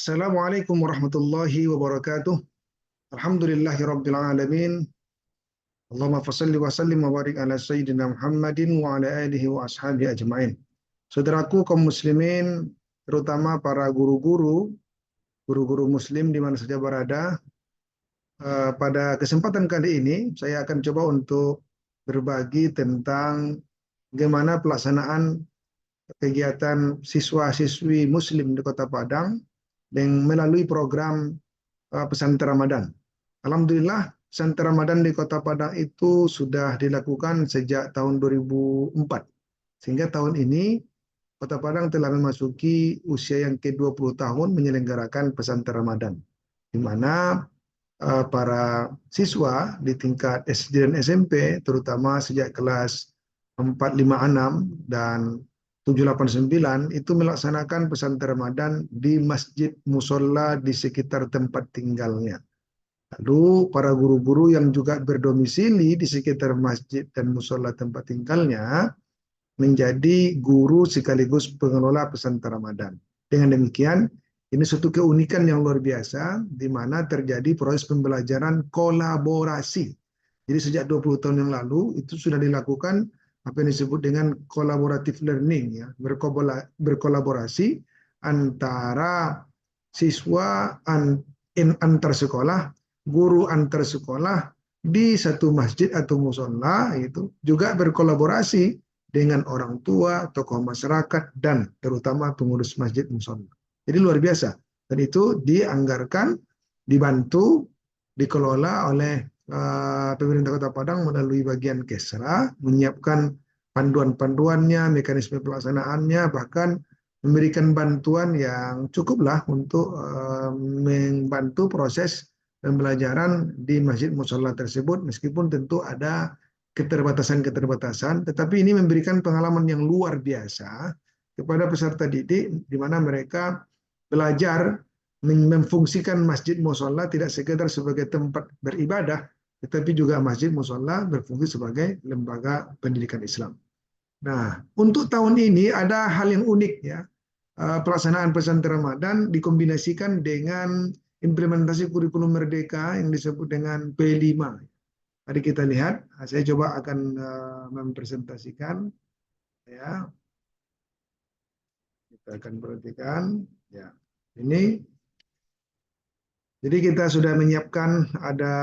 Assalamualaikum warahmatullahi wabarakatuh. Alhamdulillahi rabbil alamin. Allahumma fassalli wa sallim wa barik ala sayyidina Muhammadin wa ala alihi wa ashabihi ajma'in. Saudaraku kaum muslimin, terutama para guru-guru muslim di mana saja berada, pada kesempatan kali ini saya akan coba untuk berbagi tentang bagaimana pelaksanaan kegiatan siswa-siswi muslim di Kota Padang yang melalui program pesantren Ramadan. Alhamdulillah, pesantren Ramadan di Kota Padang itu sudah dilakukan sejak tahun 2004. Sehingga tahun ini Kota Padang telah memasuki usia yang ke-20 tahun menyelenggarakan pesantren Ramadan, di mana para siswa di tingkat SD dan SMP, terutama sejak kelas 4, 5, 6 dan 7, 8, 9 itu melaksanakan pesantren Ramadan di masjid musola di sekitar tempat tinggalnya. Lalu para guru-guru yang juga berdomisili di sekitar masjid dan musola tempat tinggalnya menjadi guru sekaligus pengelola pesantren Ramadan. Dengan demikian, ini suatu keunikan yang luar biasa di mana terjadi proses pembelajaran kolaborasi. Jadi sejak 20 tahun yang lalu itu sudah dilakukan apa yang disebut dengan collaborative learning, ya, berkolaborasi antara siswa antar sekolah, guru antar sekolah di satu masjid atau musola, itu juga berkolaborasi dengan orang tua, tokoh masyarakat, dan terutama pengurus masjid musola. Jadi luar biasa. Dan itu dianggarkan, dibantu, dikelola oleh pemerintah Kota Padang melalui bagian Kesra, menyiapkan panduan-panduannya, mekanisme pelaksanaannya, bahkan memberikan bantuan yang cukuplah untuk membantu proses pembelajaran di masjid musola tersebut, meskipun tentu ada keterbatasan-keterbatasan, tetapi ini memberikan pengalaman yang luar biasa kepada peserta didik, di mana mereka belajar memfungsikan masjid musola tidak sekedar sebagai tempat beribadah, tetapi juga masjid musola berfungsi sebagai lembaga pendidikan Islam. Nah, untuk tahun ini ada hal yang unik, ya. Pelaksanaan pesantren Ramadan dikombinasikan dengan implementasi kurikulum merdeka yang disebut dengan P5. Mari kita lihat, saya coba akan mempresentasikan, ya. Kita akan perhatikan, ya. Ini, jadi kita sudah menyiapkan ada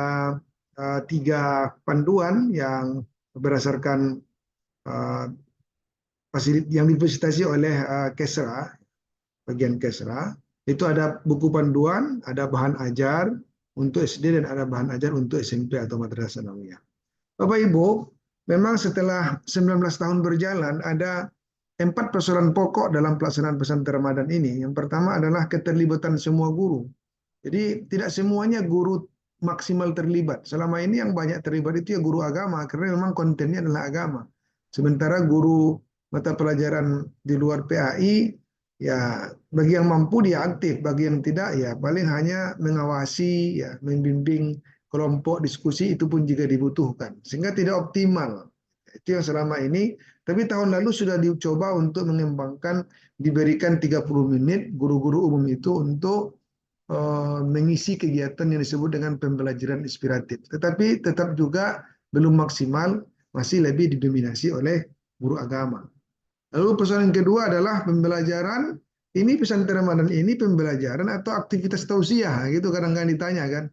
3 panduan yang berdasarkan yang difasilitasi oleh Kesra, bagian Kesra. Itu ada buku panduan, ada bahan ajar untuk SD dan ada bahan ajar untuk SMP atau madrasah sanawiyah. Bapak Ibu, memang setelah 19 tahun berjalan ada 4 persoalan pokok dalam pelaksanaan pesantren Ramadan ini. Yang pertama adalah keterlibatan semua guru. Jadi tidak semuanya guru maksimal terlibat. Selama ini yang banyak terlibat itu ya guru agama, karena memang kontennya adalah agama. Sementara guru mata pelajaran di luar PAI, ya bagi yang mampu dia aktif, bagi yang tidak ya paling hanya mengawasi, ya membimbing kelompok diskusi, itu pun juga dibutuhkan. Sehingga tidak optimal. Itu yang selama ini, tapi tahun lalu sudah dicoba untuk mengembangkan, diberikan 30 menit guru-guru umum itu untuk mengisi kegiatan yang disebut dengan pembelajaran inspiratif. Tetapi tetap juga belum maksimal, masih lebih didominasi oleh guru agama. Lalu persoalan yang kedua adalah pembelajaran, ini pesantren Ramadan ini pembelajaran atau aktivitas tausiah, gitu kadang-kadang ditanya kan.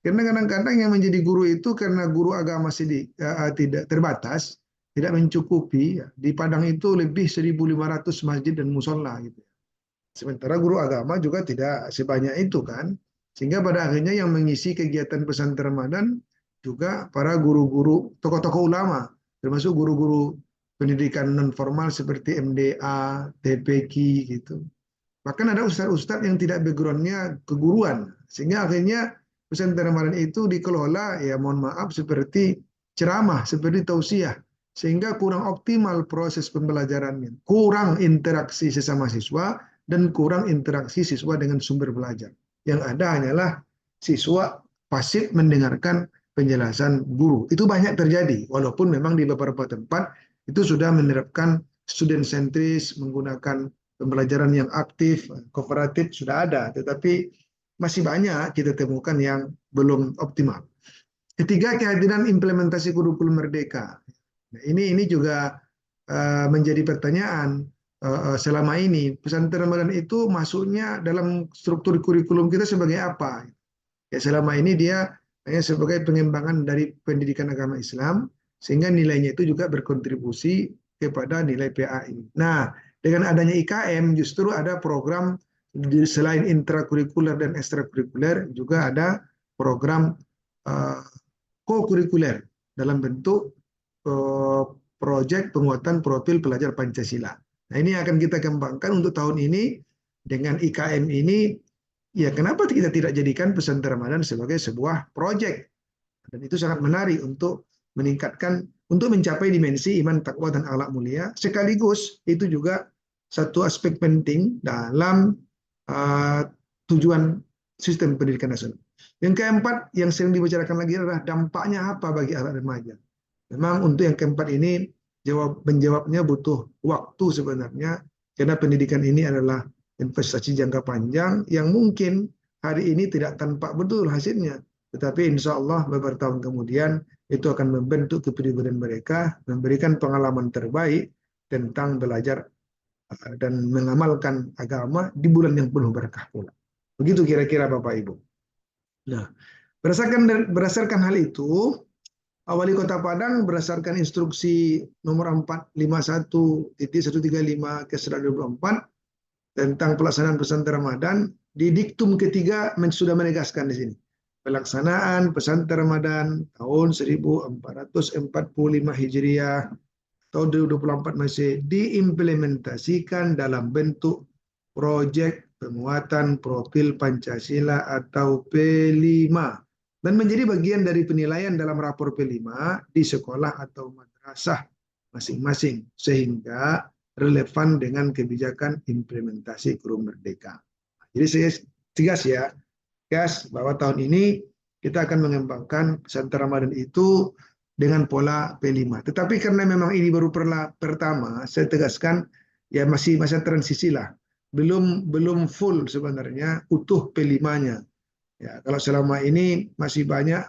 Karena kadang-kadang yang menjadi guru itu karena guru agama tidak terbatas, tidak mencukupi. Ya. Di Padang itu lebih 1.500 masjid dan musola gitu. Sementara guru agama juga tidak sebanyak itu kan. Sehingga pada akhirnya yang mengisi kegiatan pesantren Ramadan juga para guru-guru, tokoh-tokoh ulama, termasuk guru-guru pendidikan non formal seperti MDA, TPQ gitu. Bahkan ada ustadz-ustadz yang tidak backgroundnya keguruan. Sehingga akhirnya pesantren Ramadan itu dikelola, ya mohon maaf, seperti ceramah, seperti tausiah. Sehingga kurang optimal proses pembelajarannya. Kurang interaksi sesama siswa, dan kurang interaksi siswa dengan sumber belajar. Yang ada hanyalah siswa pasif mendengarkan penjelasan guru. Itu banyak terjadi, walaupun memang di beberapa tempat itu sudah menerapkan student centris, menggunakan pembelajaran yang aktif, kooperatif sudah ada, tetapi masih banyak kita temukan yang belum optimal. Ketiga, kehadiran implementasi kurikulum merdeka. Nah, ini juga menjadi pertanyaan selama ini pesantren Ramadan itu masuknya dalam struktur kurikulum kita sebagai apa? Ya selama ini dia hanya sebagai pengembangan dari pendidikan agama Islam sehingga nilainya itu juga berkontribusi kepada nilai PAI. Nah, dengan adanya IKM justru ada program selain intrakurikuler dan ekstrakurikuler juga ada program uh, co-kurikuler dalam bentuk uh, proyek penguatan profil pelajar Pancasila. Nah, ini akan kita kembangkan untuk tahun ini dengan IKM ini. Ya, kenapa kita tidak jadikan pesantren Ramadan sebagai sebuah proyek? Dan itu sangat menarik untuk meningkatkan, untuk mencapai dimensi iman, takwa, dan akhlak mulia. Sekaligus itu juga satu aspek penting dalam uh, tujuan sistem pendidikan nasional. Yang keempat, yang sering dibicarakan lagi adalah dampaknya apa bagi anak remaja. Memang untuk yang keempat ini menjawabnya butuh waktu sebenarnya, karena pendidikan ini adalah investasi jangka panjang yang mungkin hari ini tidak tampak betul hasilnya, tetapi insya Allah beberapa tahun kemudian itu akan membentuk kepribadian mereka, memberikan pengalaman terbaik tentang belajar dan mengamalkan agama di bulan yang penuh berkah pula. Begitu kira-kira Bapak Ibu. Nah, berdasarkan hal itu, Wali Kota Padang berdasarkan instruksi nomor 451.135 ke 2024 tentang pelaksanaan pesantren Ramadan, di diktum ketiga sudah menegaskan di sini. Pelaksanaan pesantren Ramadan tahun 1445 Hijriah tahun 2024 masih diimplementasikan dalam bentuk proyek penguatan profil Pancasila atau P5 dan menjadi bagian dari penilaian dalam rapor P5 di sekolah atau madrasah masing-masing sehingga relevan dengan kebijakan implementasi kurikulum merdeka. Jadi saya tegas ya, tegas bahwa tahun ini kita akan mengembangkan pesantren Ramadan itu dengan pola P5. Tetapi karena memang ini baru pertama, saya tegaskan ya masih masa transisi lah. Belum full sebenarnya utuh P5-nya. Ya, kalau selama ini masih banyak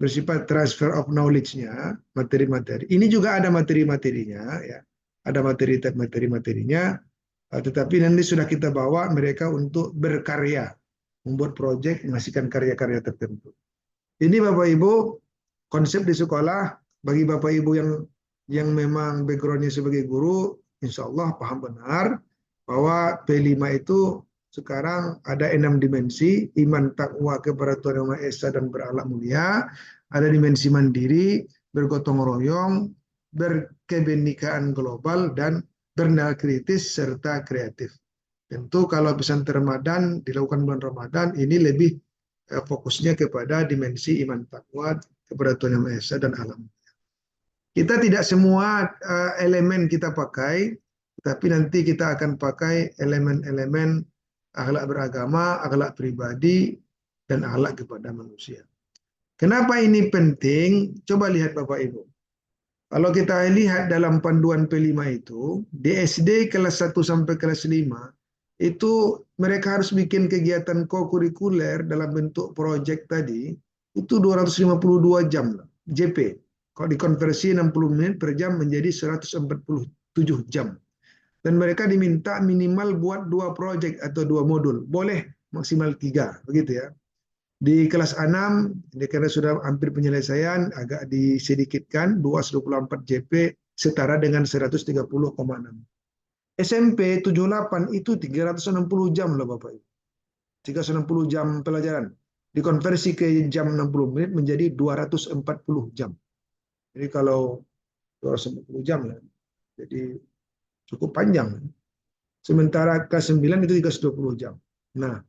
bersifat transfer of knowledge-nya, materi-materi. Ini juga ada materi-materinya ya. Ada materi-materinya, tetapi nanti sudah kita bawa mereka untuk berkarya, membuat proyek, menghasilkan karya-karya tertentu. Ini Bapak Ibu konsep di sekolah bagi Bapak Ibu yang memang backgroundnya sebagai guru, insya Allah paham benar bahwa P5 itu sekarang ada 6 dimensi, iman, takwa, kepada Tuhan Yang Maha Esa dan berakhlak mulia, ada dimensi mandiri, bergotong royong, berkebenekaan global, dan bernilai kritis serta kreatif. Tentu kalau pesantren Ramadan dilakukan bulan Ramadan ini lebih fokusnya kepada dimensi iman takwa kepada Tuhan Yang Maha Esa dan alam. Kita tidak semua elemen kita pakai, tapi nanti kita akan pakai elemen-elemen akhlak beragama, akhlak pribadi, dan akhlak kepada manusia. Kenapa ini penting? Coba lihat Bapak Ibu. Kalau kita lihat dalam panduan P5 itu, di SD kelas 1 sampai kelas 5, itu mereka harus bikin kegiatan co-kurikuler dalam bentuk proyek tadi, itu 252 jam JP. Kalau dikonversi 60 menit per jam menjadi 147 jam. Dan mereka diminta minimal buat 2 proyek atau 2 modul. Boleh maksimal 3, begitu ya. Di kelas 6, karena sudah hampir penyelesaian, agak disedikitkan, 224 JP setara dengan 130,6. SMP 78 itu 360 jam loh Bapak Ibu. 360 jam pelajaran. Dikonversi ke jam 60 menit menjadi 240 jam. Jadi kalau 240 jam ya, jadi cukup panjang. Sementara kelas 9 itu 320 jam. Nah,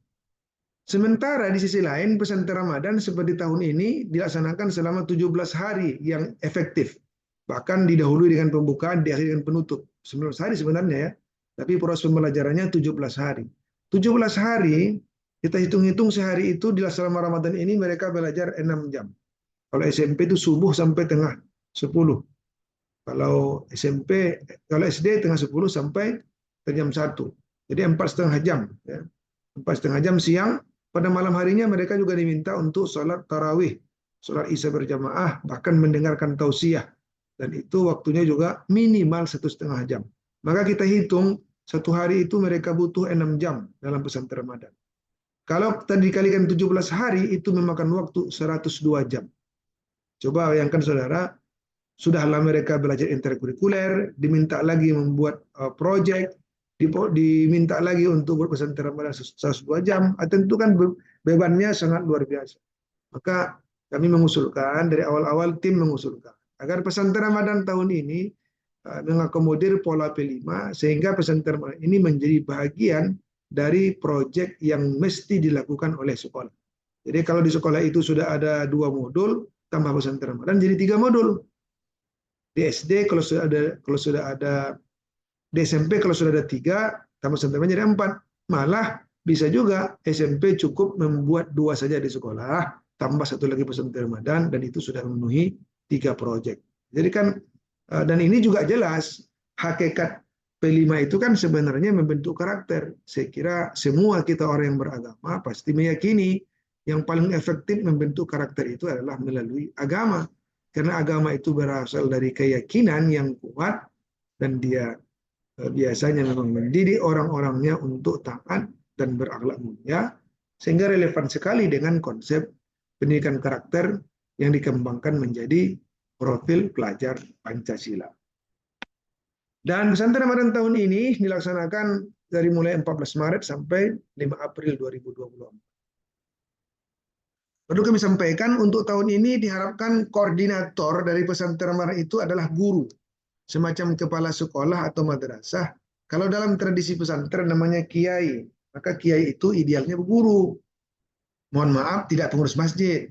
sementara di sisi lain pesantren Ramadan seperti tahun ini dilaksanakan selama 17 hari yang efektif. Bahkan didahului dengan pembukaan, diakhiri dengan penutup. 19 hari sebenarnya ya. Tapi proses pembelajarannya 17 hari. 17 hari, kita hitung-hitung sehari itu di selama Ramadan ini mereka belajar 6 jam. Kalau SMP itu subuh sampai tengah 10. Kalau SD tengah 10 sampai jam 1. Jadi 4,5 jam. Ya. 4,5 jam siang. Pada malam harinya mereka juga diminta untuk sholat tarawih, sholat isya berjamaah, bahkan mendengarkan tausiah. Dan itu waktunya juga minimal 1,5 jam. Maka kita hitung satu hari itu mereka butuh 6 jam dalam pesantren Ramadan. Kalau tadi dikalikan 17 hari itu memakan waktu 102 jam. Coba bayangkan saudara, sudahlah mereka belajar interkurikuler, diminta lagi membuat project, diminta lagi untuk berpesantren Ramadan 102 jam, tentu kan bebannya sangat luar biasa. Maka kami mengusulkan, dari awal-awal tim mengusulkan, agar pesantren Ramadan tahun ini mengakomodir pola P5, sehingga pesantren Ramadan ini menjadi bagian dari proyek yang mesti dilakukan oleh sekolah. Jadi kalau di sekolah itu sudah ada 2 modul, tambah pesantren Ramadan jadi 3 modul. Di SD kalau sudah ada di SMP kalau sudah ada 3, tambah pesantren jadi 4. Malah bisa juga SMP cukup membuat 2 saja di sekolah, tambah 1 lagi pesantren Ramadan, dan itu sudah memenuhi 3 proyek. Jadi kan, dan ini juga jelas, hakikat P5 itu kan sebenarnya membentuk karakter. Saya kira semua kita orang yang beragama pasti meyakini yang paling efektif membentuk karakter itu adalah melalui agama. Karena agama itu berasal dari keyakinan yang kuat, dan dia biasanya memang mendidik orang-orangnya untuk taat dan berakhlak mulia, sehingga relevan sekali dengan konsep pendidikan karakter yang dikembangkan menjadi profil pelajar Pancasila. Dan pesantren Ramadan tahun ini dilaksanakan dari mulai 14 Maret sampai 5 April 2024. Perlu kami sampaikan, untuk tahun ini diharapkan koordinator dari pesantren Ramadan itu adalah guru, semacam kepala sekolah atau madrasah. Kalau dalam tradisi pesantren namanya kiai, maka kiai itu idealnya guru. Mohon maaf, tidak pengurus masjid,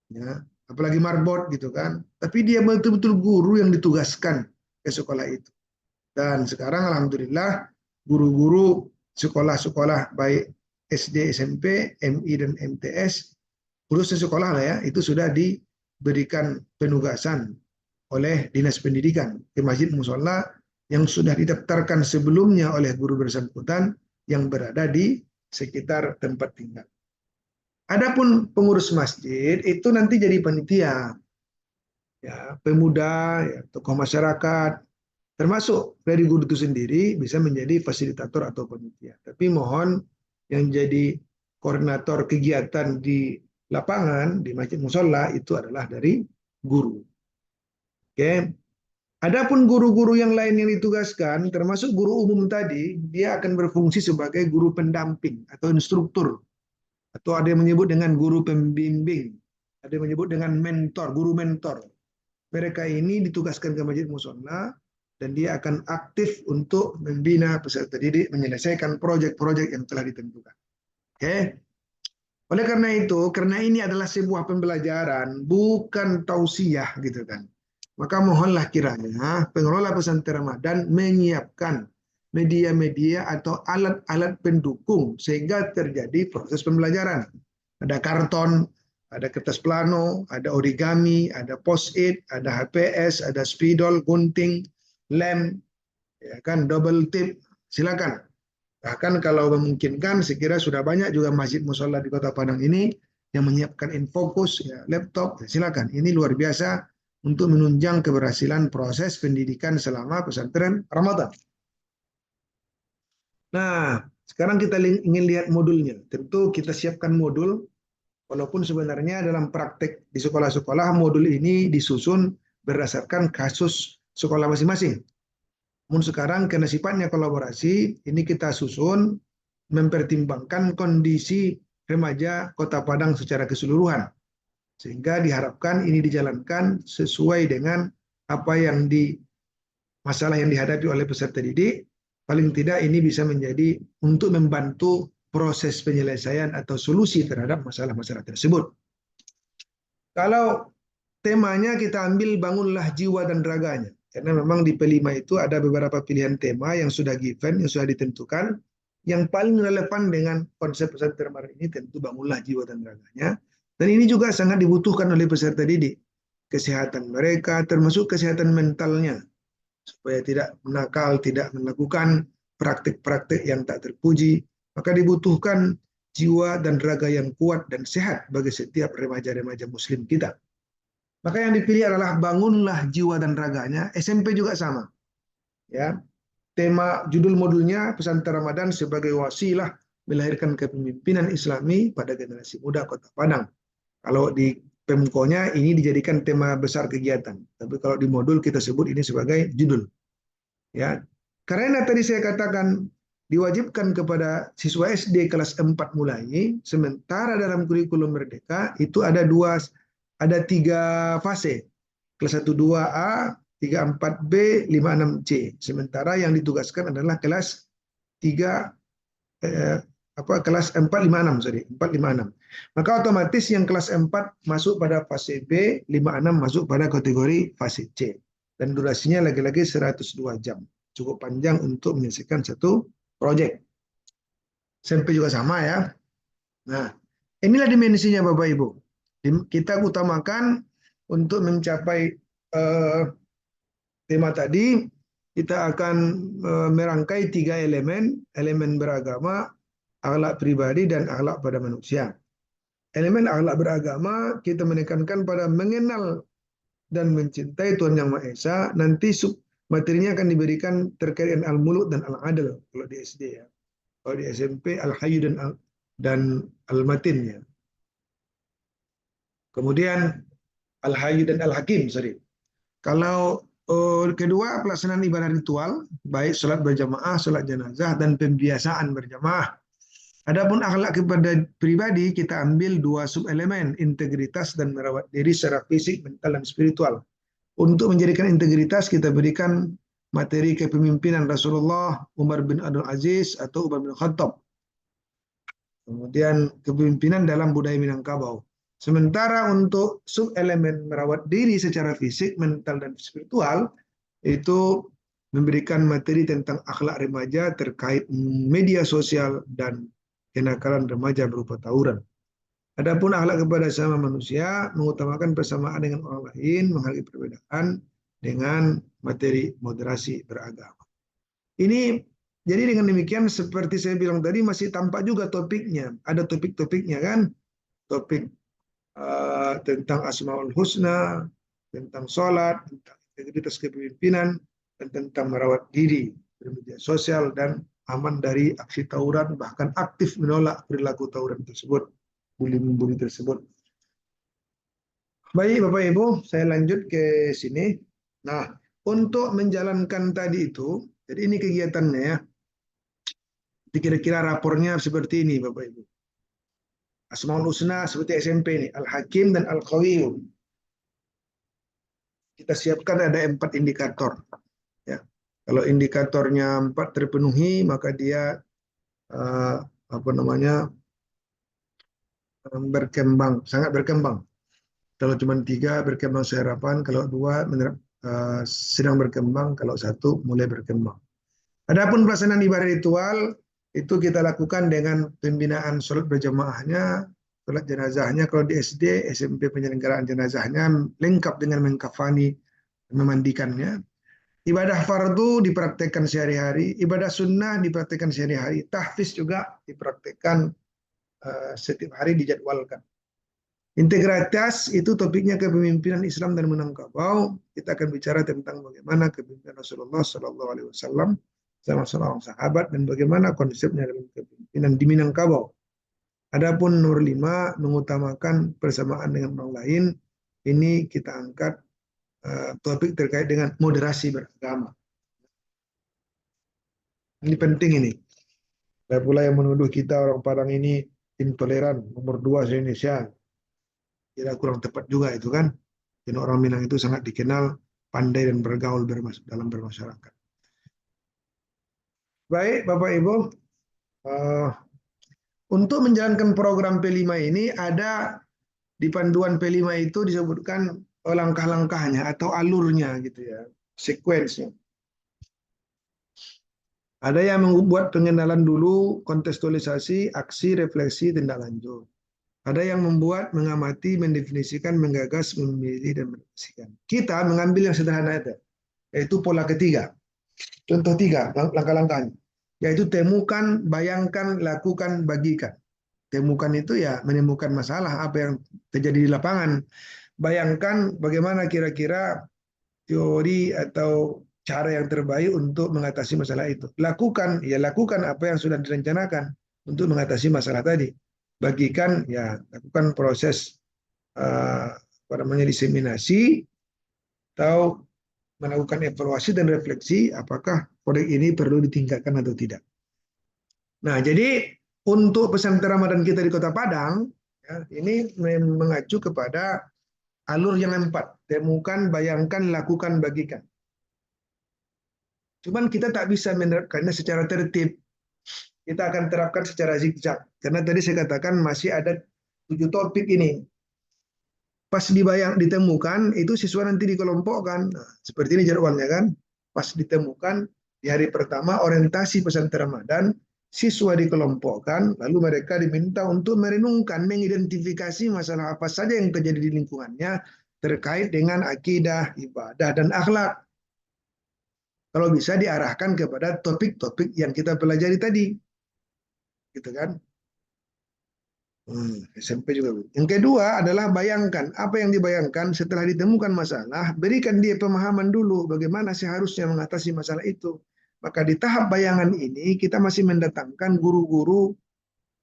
ya, apalagi marbot gitu kan. Tapi dia betul-betul guru yang ditugaskan ke sekolah itu. Dan sekarang alhamdulillah guru-guru sekolah-sekolah baik SD, SMP, MI dan MTS, khususnya sekolah lah ya, itu sudah diberikan penugasan oleh Dinas Pendidikan ke masjid musola yang sudah didaftarkan sebelumnya oleh guru bersangkutan yang berada di sekitar tempat tinggal. Adapun pengurus masjid itu nanti jadi panitia, ya, pemuda, ya, tokoh masyarakat, termasuk dari guru itu sendiri bisa menjadi fasilitator atau panitia. Tapi mohon yang jadi koordinator kegiatan di lapangan di masjid musola itu adalah dari guru. Oke. Adapun guru-guru yang lain yang ditugaskan, termasuk guru umum tadi, dia akan berfungsi sebagai guru pendamping atau instruktur, atau ada yang menyebut dengan guru pembimbing, ada yang menyebut dengan mentor, guru mentor. Mereka ini ditugaskan ke masjid musola, dan dia akan aktif untuk membina peserta didik menyelesaikan proyek-proyek yang telah ditentukan. Oke. Oleh karena itu, karena ini adalah sebuah pembelajaran, bukan tausiah gitu kan. Maka mohonlah kiranya pengelola pesantren Ramadan menyiapkan media-media atau alat-alat pendukung sehingga terjadi proses pembelajaran. Ada karton, ada kertas plano, ada origami, ada post-it, ada HPS, ada spidol, gunting, lem, ya kan, double tip, silakan. Bahkan kalau memungkinkan, sekira sudah banyak juga masjid musola di Kota Padang ini yang menyiapkan infocus, ya, laptop, ya, silakan. Ini luar biasa untuk menunjang keberhasilan proses pendidikan selama pesantren Ramadan. Nah, sekarang kita ingin lihat modulnya. Tentu kita siapkan modul, walaupun sebenarnya dalam praktek di sekolah-sekolah modul ini disusun berdasarkan kasus sekolah masing-masing. Namun sekarang karena sifatnya kolaborasi, ini kita susun mempertimbangkan kondisi remaja Kota Padang secara keseluruhan. Sehingga diharapkan ini dijalankan sesuai dengan apa yang masalah yang dihadapi oleh peserta didik. Paling tidak ini bisa menjadi untuk membantu proses penyelesaian atau solusi terhadap masalah-masalah tersebut. Kalau temanya kita ambil bangunlah jiwa dan raganya. Karena memang di P5 itu ada beberapa pilihan tema yang sudah given, yang sudah ditentukan. Yang paling relevan dengan konsep pesantren Ramadan ini tentu bangunlah jiwa dan raganya. Dan ini juga sangat dibutuhkan oleh peserta didik. Kesehatan mereka, termasuk kesehatan mentalnya. Supaya tidak menakal, tidak melakukan praktik-praktik yang tak terpuji, maka dibutuhkan jiwa dan raga yang kuat dan sehat bagi setiap remaja-remaja muslim kita. Maka yang dipilih adalah bangunlah jiwa dan raganya. SMP juga sama. Ya, tema judul modulnya pesantren Ramadan sebagai wasilah melahirkan kepemimpinan Islami pada generasi muda Kota Padang. Kalau di Pemkonya ini dijadikan tema besar kegiatan. Tapi kalau di modul kita sebut ini sebagai judul. Ya, karena tadi saya katakan diwajibkan kepada siswa SD kelas 4 mulai, sementara dalam kurikulum Merdeka itu ada 3 fase. Kelas 1 2A, 3 4B, 5 6C. Sementara yang ditugaskan adalah kelas 3 kelas 4 5 6, sorry, 4 5 6. Maka otomatis yang kelas 4 masuk pada fase B, 5 6 masuk pada kategori fase C. Dan durasinya lagi-lagi 102 jam. Cukup panjang untuk menyelesaikan satu proyek. SMP juga sama ya. Nah, inilah dimensinya Bapak Ibu. Kita utamakan untuk mencapai tema tadi, kita akan merangkai 3 elemen beragama, akhlak pribadi, dan akhlak pada manusia. Elemen akhlak beragama kita menekankan pada mengenal dan mencintai Tuhan Yang Maha Esa. Nanti materinya akan diberikan terkait dengan al-muluk dan al-adl kalau di SD ya. Kalau di SMP al-hayyu dan al-matin ya. Kemudian al-hayyu dan al-hakim, sorry. Kalau kedua, pelaksanaan ibadah ritual, baik sholat berjamaah, sholat jenazah, dan pembiasaan berjamaah. Adapun akhlak kepada pribadi, kita ambil 2 subelemen, integritas dan merawat diri secara fisik, mental, dan spiritual. Untuk menjadikan integritas, kita berikan materi kepemimpinan Rasulullah, Umar bin Abdul Aziz, atau Umar bin Khattab. Kemudian kepemimpinan dalam budaya Minangkabau. Sementara untuk subelemen merawat diri secara fisik, mental, dan spiritual, itu memberikan materi tentang akhlak remaja terkait media sosial dan kenakalan remaja berupa tawuran. Adapun akhlak kepada sesama manusia mengutamakan persamaan dengan orang lain, menghargai perbedaan dengan materi moderasi beragama. Ini jadi dengan demikian seperti saya bilang tadi masih tampak juga topiknya. Ada topik-topiknya kan? Topik tentang Asmaul Husna, tentang sholat, tentang integritas kepemimpinan, dan tentang merawat diri bermedia sosial dan aman dari aksi tawuran, bahkan aktif menolak perilaku tawuran tersebut, bully tersebut. Baik Bapak Ibu, saya lanjut ke sini. Nah, untuk menjalankan tadi itu, jadi ini kegiatannya ya. Kira-kira rapornya seperti ini Bapak Ibu. Asmaul Husna seperti SMP ini, Al-Hakim dan Al-Qawiyyum. Kita siapkan ada 4 indikator. Ya. Kalau indikatornya 4 terpenuhi, maka dia berkembang, sangat berkembang. Kalau cuma 3 berkembang seharapan, kalau 2 sedang berkembang, kalau 1 mulai berkembang. Adapun pelaksanaan ibadah ritual itu kita lakukan dengan pembinaan sholat berjamaahnya, sholat jenazahnya. Kalau di SD, SMP penyelenggaraan jenazahnya lengkap dengan mengkafani, memandikannya. Ibadah fardu dipraktekkan sehari-hari, ibadah sunnah dipraktekkan sehari-hari, tahfiz juga dipraktekkan setiap hari dijadwalkan. Integritas itu topiknya kepemimpinan Islam dan Minangkabau. Kita akan bicara tentang bagaimana kepemimpinan Rasulullah Shallallahu Alaihi Wasallam sama seorang sahabat dan bagaimana konsepnya dalam kepemimpinan di Minangkabau. Adapun nomor 5 mengutamakan persamaan dengan orang lain. Ini kita angkat topik terkait dengan moderasi beragama. Ini penting ini. Ada pula yang menuduh kita orang Padang ini intoleran, nomor 2 di Indonesia. Kira kurang tepat juga itu kan. Karena orang Minang itu sangat dikenal pandai dan bergaul dalam bermasyarakat. Baik Bapak Ibu, untuk menjalankan program P5 ini ada di panduan P5 itu disebutkan langkah-langkahnya atau alurnya gitu ya, sequence-nya. Ada yang membuat pengenalan dulu, kontekstualisasi, aksi, refleksi, tindak lanjut. Ada yang membuat, mengamati, mendefinisikan, menggagas, memilih, dan mendefinisikan. Kita mengambil yang sederhana itu, yaitu pola ketiga. Contoh 3, langkah-langkahnya. yaitu temukan, bayangkan, lakukan, bagikan. Temukan itu ya menemukan masalah apa yang terjadi di lapangan. Bayangkan bagaimana kira-kira teori atau cara yang terbaik untuk mengatasi masalah itu. Lakukan, ya lakukan apa yang sudah direncanakan untuk mengatasi masalah tadi. Bagikan, ya lakukan proses apa namanya diseminasi atau melakukan evaluasi dan refleksi apakah proyek ini perlu ditingkatkan atau tidak. Nah, jadi untuk pesantren Ramadan kita di Kota Padang, ya, ini mengacu kepada alur yang empat. Temukan, bayangkan, lakukan, bagikan. Cuman kita tak bisa menerapkannya secara tertib. Kita akan terapkan secara zigzag. Karena tadi saya katakan masih ada 7 topik ini. Pas ditemukan, itu siswa nanti dikelompokkan. Nah, seperti ini jadwalnya kan. Pas ditemukan, di hari pertama orientasi pesantren Ramadan, siswa dikelompokkan, lalu mereka diminta untuk merenungkan, mengidentifikasi masalah apa saja yang terjadi di lingkungannya terkait dengan akidah, ibadah, dan akhlak. Kalau bisa diarahkan kepada topik-topik yang kita pelajari tadi, gitu kan? SMP juga. Yang kedua adalah bayangkan apa yang dibayangkan setelah ditemukan masalah, berikan dia pemahaman dulu bagaimana seharusnya mengatasi masalah itu. Maka di tahap bayangan ini kita masih mendatangkan guru-guru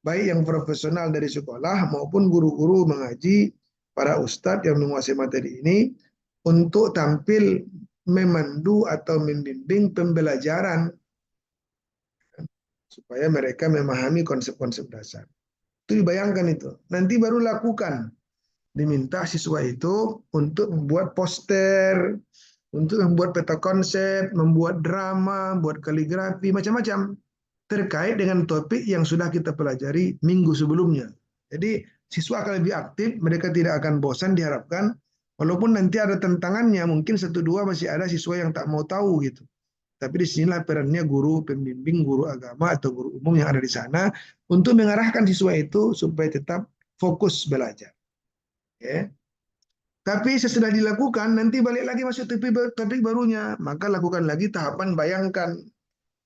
baik yang profesional dari sekolah maupun guru-guru mengaji, para ustadz yang menguasai materi ini untuk tampil memandu atau membimbing pembelajaran supaya mereka memahami konsep-konsep dasar. Itu dibayangkan itu. Nanti baru lakukan. Diminta siswa itu untuk membuat poster, untuk membuat peta konsep, membuat drama, membuat kaligrafi, macam-macam terkait dengan topik yang sudah kita pelajari minggu sebelumnya. Jadi siswa akan lebih aktif, mereka tidak akan bosan diharapkan, walaupun nanti ada tantangannya, mungkin satu dua masih ada siswa yang tak mau tahu gitu. Tapi disinilah perannya guru pembimbing, guru agama atau guru umum yang ada di sana untuk mengarahkan siswa itu supaya tetap fokus belajar. Ya. Tapi sesudah dilakukan, nanti balik lagi masuk topik barunya. Maka lakukan lagi tahapan bayangkan.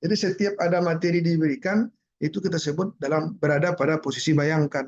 Jadi setiap ada materi diberikan, itu kita sebut dalam berada pada posisi bayangkan.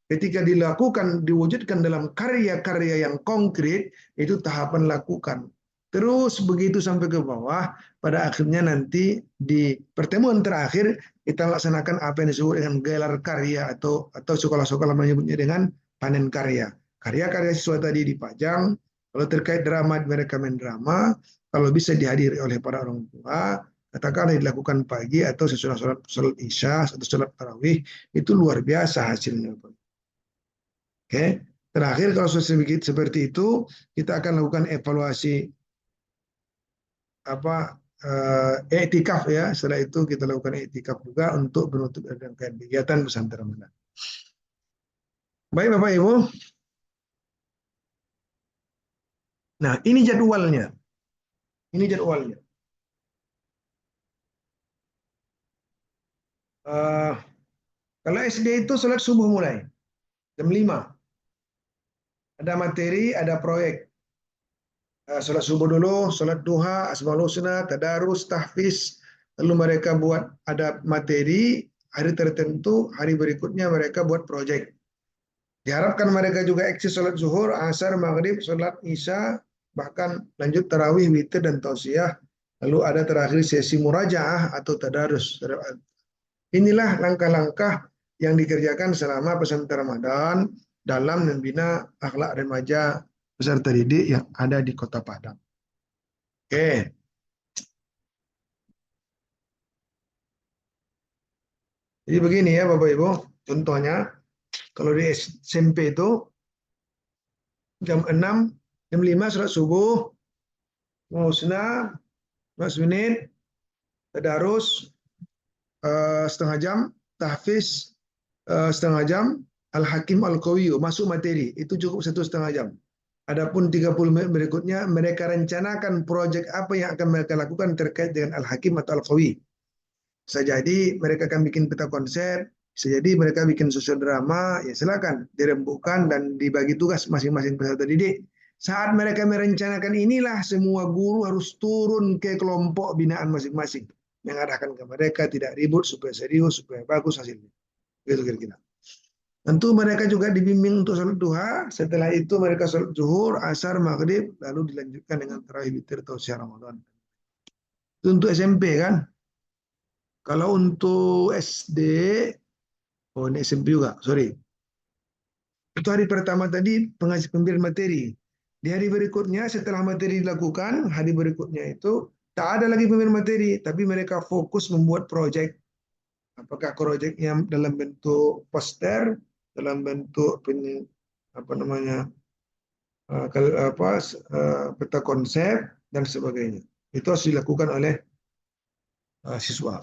Ketika dilakukan, diwujudkan dalam karya-karya yang konkret, itu tahapan lakukan. Terus begitu sampai ke bawah, pada akhirnya nanti di pertemuan terakhir, kita laksanakan apa yang disebut dengan gelar karya atau sekolah-sekolah menyebutnya dengan panen karya. Karya-karya siswa tadi dipajang, kalau terkait drama, mereka main drama, kalau bisa dihadiri oleh para orang tua, katakanlah dilakukan pagi atau sesudah sholat isya atau sholat tarawih, itu luar biasa hasilnya. Oke, terakhir kalau sudah seperti itu, kita akan lakukan evaluasi apa etikaf ya. Setelah itu kita lakukan etikaf juga untuk menutup rangkaian kegiatan pesantren Ramadan. Baik Bapak Ibu. Nah, ini jadwalnya. Ini jadwalnya. Kalau SD itu sholat subuh mulai jam 5. Ada materi, ada proyek. Sholat subuh dulu, sholat duha, asmaul husna, tadarus, tahfiz. Lalu mereka buat ada materi, hari tertentu, hari berikutnya mereka buat proyek. Diharapkan mereka juga eksis sholat zuhur, asar, maghrib, sholat isya, bahkan lanjut tarawih, witir, dan tausiah. Lalu ada terakhir sesi murajaah atau tadarus. Inilah langkah-langkah yang dikerjakan selama pesantren Ramadan dalam membina akhlak remaja peserta didik yang ada di Kota Padang. Oke. Jadi begini ya Bapak Ibu, contohnya kalau di SMP itu jam 6, jam 5 sholat subuh, husna, 15 menit, tadarus setengah jam, tahfiz setengah jam, Al-Hakim Al-Qawiyu, masuk materi, itu cukup 1,5 jam. Adapun 30 menit berikutnya, mereka rencanakan proyek apa yang akan mereka lakukan terkait dengan Al-Hakim atau Al-Qawi. Bisa jadi mereka akan bikin peta konsep, bisa jadi mereka bikin sosial drama, ya silakan dirembukan dan dibagi tugas masing-masing peserta didik. Saat mereka merencanakan inilah semua guru harus turun ke kelompok binaan masing-masing. mengarahkan ke mereka, tidak ribut, supaya serius, supaya bagus hasilnya. Gitu kira-kira. Tentu mereka juga dibimbing untuk sholat duha. Setelah itu mereka sholat zuhur, asar, maghrib, lalu dilanjutkan dengan tarawih witir atau siar Ramadan. Itu untuk SMP kan. Kalau untuk SD, oh ini SMP juga, sorry. Itu hari pertama tadi pemberian materi. Di hari berikutnya setelah materi dilakukan, hari berikutnya itu tak ada lagi pemberian materi, tapi mereka fokus membuat proyek. Apakah proyeknya dalam bentuk poster, dalam bentuk apa namanya peta konsep dan sebagainya. Itu harus dilakukan oleh siswa.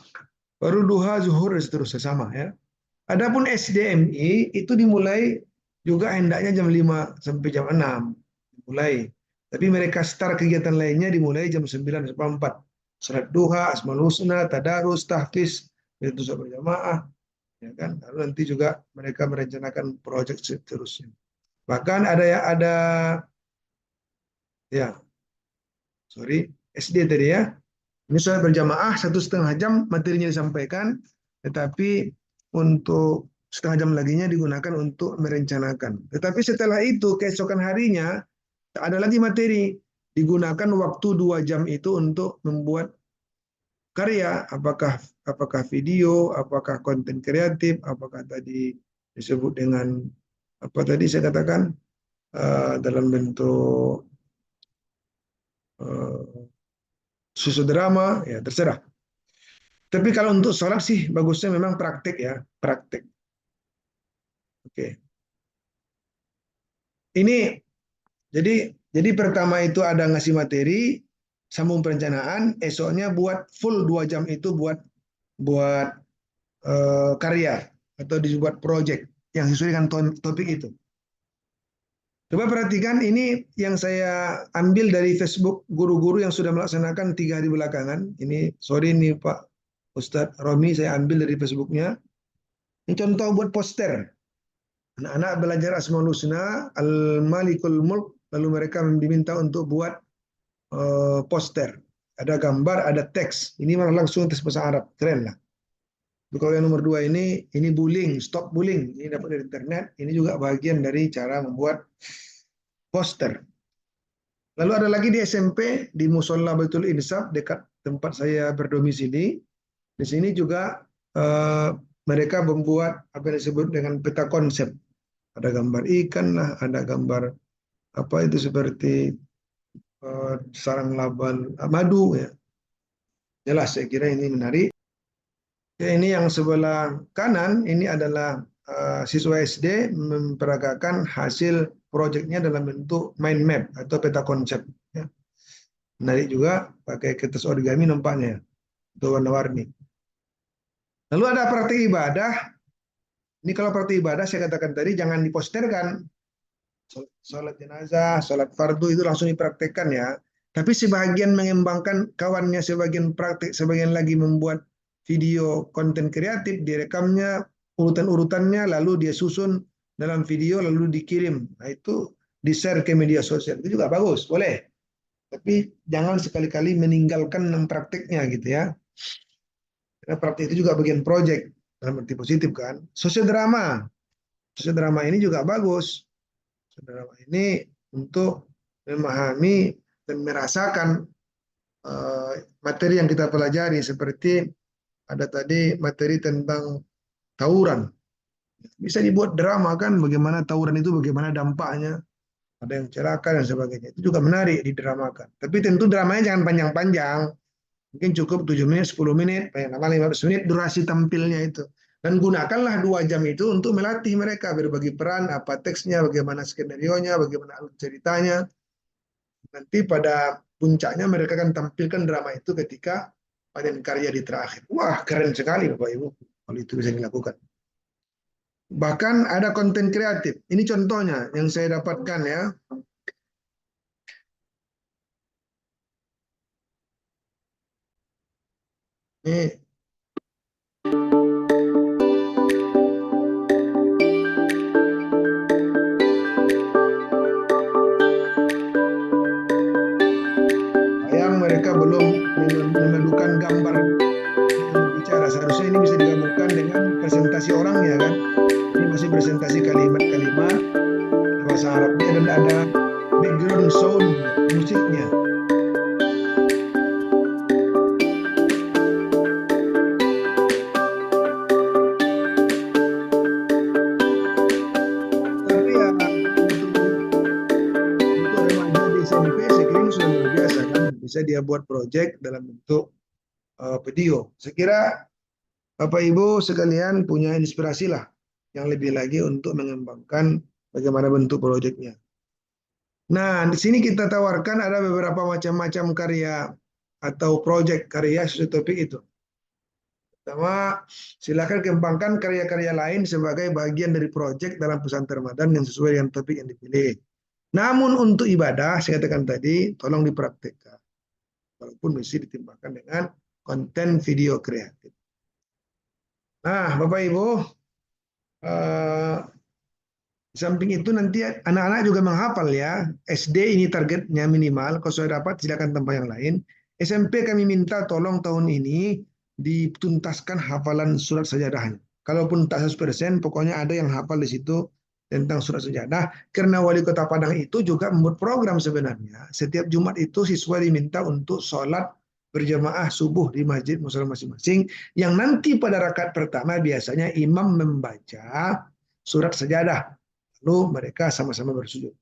Baru duha, zuhur dan seterusnya sama ya. Adapun SDMI itu dimulai juga hendaknya jam 5 sampai jam 6 dimulai. Tapi mereka start kegiatan lainnya dimulai jam 9 sampai 4. Salat duha, asmaul husna, tadarus, tahfiz, itu berjamaah, ya kan. Lalu nanti juga mereka merencanakan proyek seterusnya. Bahkan ada ya, sorry, SD tadi ya. Ini sholat berjamaah 1,5 jam materinya disampaikan, tetapi untuk setengah jam laginya digunakan untuk merencanakan. Tetapi setelah itu keesokan harinya tak ada lagi materi, digunakan waktu 2 jam itu untuk membuat karya, apakah video, apakah konten kreatif, apakah tadi disebut dengan apa tadi saya katakan dalam bentuk uh, susu drama, ya terserah. Tapi kalau untuk sholat sih bagusnya memang praktik ya, praktik. Oke. Ini jadi pertama itu ada ngasih materi, sambung perencanaan, esoknya buat full 2 jam itu buat buat karya atau dibuat project yang sesuai dengan topik itu. Coba perhatikan ini yang saya ambil dari Facebook guru-guru yang sudah melaksanakan 3 hari belakangan. Ini sorry nih Pak Ustadz Romi, saya ambil dari Facebooknya. Ini contoh buat poster. Anak-anak belajar Asmaul Husna, Al-Malikul Mulk, lalu mereka diminta untuk buat poster. Ada gambar, ada teks. Ini malah langsung tes bahasa Arab, keren lah. Kalau yang nomor 2 ini bullying, stop bullying. Ini dapat dari internet. Ini juga bagian dari cara membuat poster. Lalu ada lagi di SMP, di Musola Baitul Insaf, dekat tempat saya berdomisili. Di sini juga mereka membuat apa yang disebut dengan peta konsep. Ada gambar ikan lah, ada gambar apa itu seperti sarang laban madu ya. Jelas saya kira ini menarik. Ya, ini yang sebelah kanan ini adalah siswa SD memperagakan hasil proyeknya dalam bentuk mind map atau peta konsep. Ya. Menarik juga pakai kertas origami nampaknya, itu warna-warni. Lalu ada praktik ibadah. Ini kalau praktik ibadah saya katakan tadi jangan diposterkan. Sholat jenazah, sholat fardu itu langsung dipraktekkan ya. Tapi sebagian mengembangkan kawannya, sebagian praktek, sebagian lagi membuat video konten kreatif, direkamnya urutan-urutannya, lalu dia susun dalam video, lalu dikirim. Nah itu di-share ke media sosial. Itu juga bagus, boleh. Tapi jangan sekali-kali meninggalkan prakteknya gitu ya. Karena praktek itu juga bagian project, dalam arti positif kan. Sosial drama. Sosial drama ini juga bagus. Saudara ini untuk memahami dan merasakan materi yang kita pelajari, seperti ada tadi materi tentang tawuran. Bisa dibuat drama kan, bagaimana tawuran itu, bagaimana dampaknya, ada yang celaka dan sebagainya. Itu juga menarik didramakan. Tapi tentu dramanya jangan panjang-panjang. Mungkin cukup 7 menit, 10 menit, paling lama 15 menit durasi tampilnya itu. Dan gunakanlah 2 jam itu untuk melatih mereka berbagi peran, apa teksnya, bagaimana skenario-nya, bagaimana alur ceritanya. Nanti pada puncaknya mereka akan tampilkan drama itu ketika panen karya di terakhir. Wah, keren sekali Bapak Ibu kalau itu bisa dilakukan. Bahkan ada konten kreatif. Ini contohnya yang saya dapatkan ya. Ini yang mereka belum memerlukan gambar pun sudah luar biasa kan, bisa dia buat project dalam bentuk video. Saya kira Bapak Ibu sekalian punya inspirasi lah yang lebih lagi untuk mengembangkan bagaimana bentuk proyeknya. Nah, di sini kita tawarkan ada beberapa macam-macam karya atau proyek karya sesuai topik itu. Pertama, silakan kembangkan karya-karya lain sebagai bagian dari proyek dalam pesantren Ramadan yang sesuai dengan topik yang dipilih. Namun untuk ibadah, saya katakan tadi, tolong dipraktikkan. Walaupun mesti ditimbangkan dengan konten video kreatif. Nah, Bapak Ibu, di samping itu nanti anak-anak juga menghafal ya. SD ini targetnya minimal, kalau sudah dapat silakan tambah yang lain. SMP kami minta tolong tahun ini dituntaskan hafalan surat sajadahnya. Kalaupun tak 100%, pokoknya ada yang hafal di situ tentang surat sajadah. Karena Wali Kota Padang itu juga membuat program sebenarnya. Setiap Jumat itu siswa diminta untuk sholat berjamaah subuh di masjid musola masing-masing. Yang nanti pada rakaat pertama biasanya imam membaca surat sajadah. Lalu mereka sama-sama bersujud.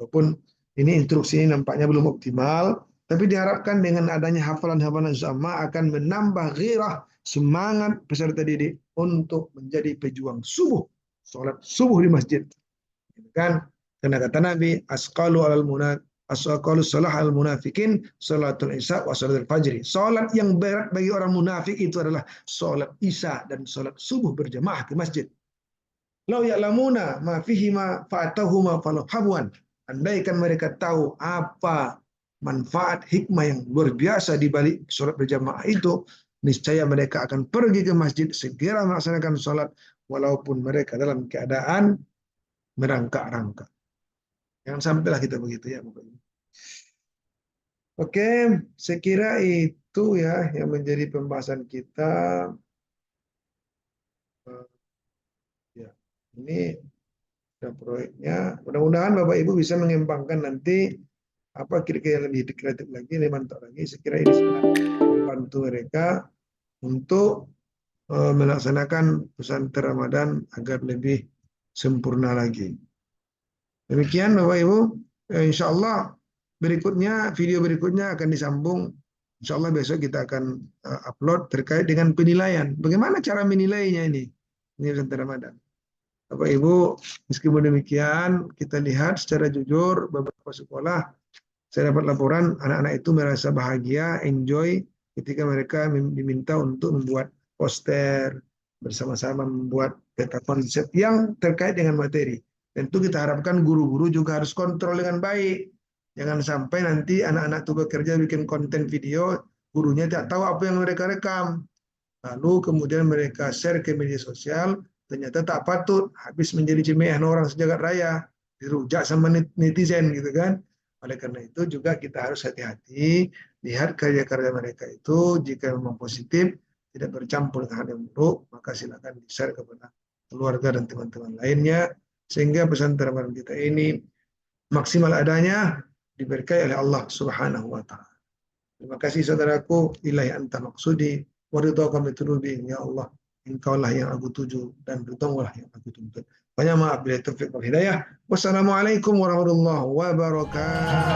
Walaupun ini instruksi ini nampaknya belum optimal, tapi diharapkan dengan adanya hafalan-hafalan sama akan menambah gairah semangat peserta didik untuk menjadi pejuang subuh, sholat subuh di masjid. Kan? Karena kata Nabi, asqalu salah al munafikin salatul isya wa salatul fajri. Salat yang berat bagi orang munafik itu adalah salat isya dan salat subuh berjamaah di masjid. Lau ya'lamuna ma fihi ma fa'atahuma falau habwan. Andaikan mereka tahu apa manfaat hikmah yang luar biasa di balik sholat berjamaah itu, niscaya mereka akan pergi ke masjid segera melaksanakan sholat walaupun mereka dalam keadaan merangkak-rangkak. Jangan sampailah kita begitu ya Bapak Ibu. Oke, saya kira itu ya yang menjadi pembahasan kita. Ya, ini proyeknya. Mudah-mudahan Bapak Ibu bisa mengembangkan nanti apa kira-kira lebih kreatif lagi, lebih mantap lagi. Saya kira ini sangat membantu mereka untuk melaksanakan pesantren Ramadan agar lebih sempurna lagi. Demikian Bapak Ibu, insya Allah berikutnya, video berikutnya akan disambung. Insya Allah besok kita akan upload terkait dengan penilaian. Bagaimana cara menilainya ini pesantren Ramadan. Bapak Ibu, meskipun demikian, kita lihat secara jujur beberapa sekolah, saya dapat laporan anak-anak itu merasa bahagia, enjoy ketika mereka diminta untuk membuat poster, bersama-sama membuat peta konsep yang terkait dengan materi. Tentu kita harapkan guru-guru juga harus kontrol dengan baik. Jangan sampai nanti anak-anak itu bekerja bikin konten video, gurunya tidak tahu apa yang mereka rekam. Lalu kemudian mereka share ke media sosial, ternyata tak patut, habis menjadi cemihan orang sejagat raya, dirujak sama netizen gitu kan. Oleh karena itu juga kita harus hati-hati, lihat karya-karya mereka itu, jika memang positif, tidak bercampur dengan hal yang buruk, maka silakan di-share kepada keluarga dan teman-teman lainnya, sehingga pesantren Ramadan kita ini maksimal adanya, diberkahi oleh Allah Subhanahu wa Ta'ala. Terima kasih saudaraku, ilahi anta maksudi, waridhaka mitrubi, ya Allah. Engkaulah yang aku tuju dan ridhomu lah yang aku tuntut. Banyak maaf bila taufik wal hidayah. Wassalamualaikum warahmatullahi wabarakatuh.